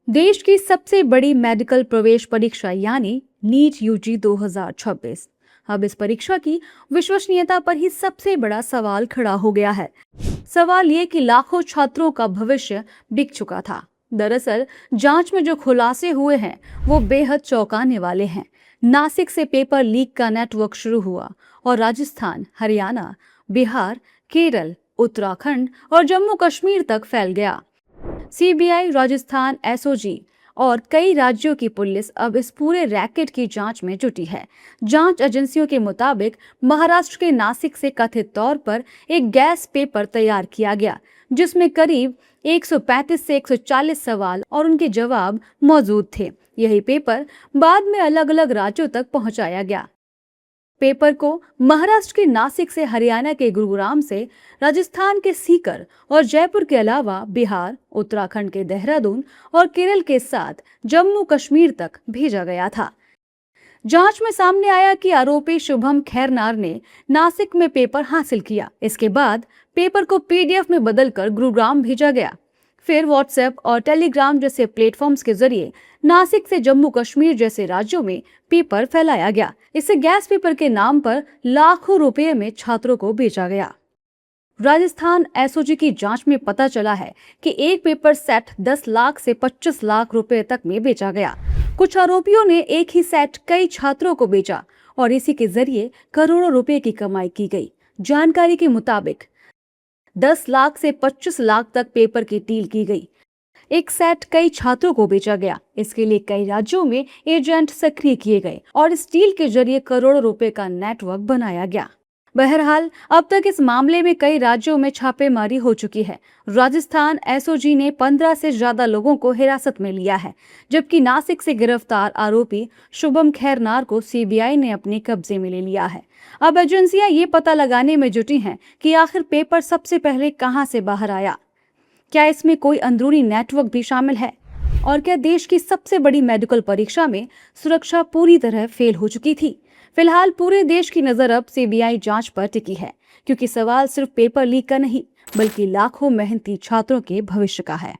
देश की सबसे बड़ी मेडिकल प्रवेश परीक्षा यानी नीट यूजी 2026। अब इस परीक्षा की विश्वसनीयता पर ही सबसे बड़ा सवाल खड़ा हो गया है। सवाल ये कि लाखों छात्रों का भविष्य बिक चुका था। दरअसल जांच में जो खुलासे हुए हैं वो बेहद चौंकाने वाले हैं। नासिक से पेपर लीक का नेटवर्क शुरू हुआ और राजस्थान, हरियाणा, बिहार, केरल, उत्तराखंड और जम्मू कश्मीर तक फैल गया। सीबीआई, राजस्थान एसओजी और कई राज्यों की पुलिस अब इस पूरे रैकेट की जांच में जुटी है। जांच एजेंसियों के मुताबिक महाराष्ट्र के नासिक से कथित तौर पर एक गैस पेपर तैयार किया गया, जिसमें करीब 135 से 140 सवाल और उनके जवाब मौजूद थे। यही पेपर बाद में अलग अलग राज्यों तक पहुंचाया गया। पेपर को महाराष्ट्र के नासिक से, हरियाणा के गुरुग्राम से, राजस्थान के सीकर और जयपुर के अलावा बिहार, उत्तराखंड के देहरादून और केरल के साथ जम्मू कश्मीर तक भेजा गया था। जांच में सामने आया कि आरोपी शुभम खैरनार ने नासिक में पेपर हासिल किया। इसके बाद पेपर को पीडीएफ में बदलकर गुरुग्राम भेजा गया। फिर व्हाट्सएप और टेलीग्राम जैसे प्लेटफॉर्म्स के जरिए नासिक से जम्मू कश्मीर जैसे राज्यों में पेपर फैलाया गया। इससे गैस पेपर के नाम पर लाखों रुपए में छात्रों को बेचा गया। राजस्थान एसओजी की जांच में पता चला है कि एक पेपर सेट 10 लाख से 25 लाख रुपए तक में बेचा गया। कुछ आरोपियों ने एक ही सेट कई छात्रों को बेचा और इसी के जरिए करोड़ों रुपए की कमाई की गई। जानकारी के मुताबिक 10 लाख से 25 लाख तक पेपर की डील की गई। एक सेट कई छात्रों को बेचा गया। इसके लिए कई राज्यों में एजेंट सक्रिय किए गए और इस डील के जरिए करोड़ों रुपए का नेटवर्क बनाया गया। बहरहाल अब तक इस मामले में कई राज्यों में छापेमारी हो चुकी है। राजस्थान एसओजी ने 15 से ज्यादा लोगों को हिरासत में लिया है, जबकि नासिक से गिरफ्तार आरोपी शुभम खैरनार को सीबीआई ने अपने कब्जे में ले लिया है। अब एजेंसियां ये पता लगाने में जुटी हैं कि आखिर पेपर सबसे पहले कहां से बाहर आया। क्या इसमें कोई अंदरूनी नेटवर्क भी शामिल है? और क्या देश की सबसे बड़ी मेडिकल परीक्षा में सुरक्षा पूरी तरह फेल हो चुकी थी? फिलहाल पूरे देश की नजर अब सीबीआई जांच पर टिकी है, क्योंकि सवाल सिर्फ पेपर लीक का नहीं, बल्कि लाखों मेहनती छात्रों के भविष्य का है।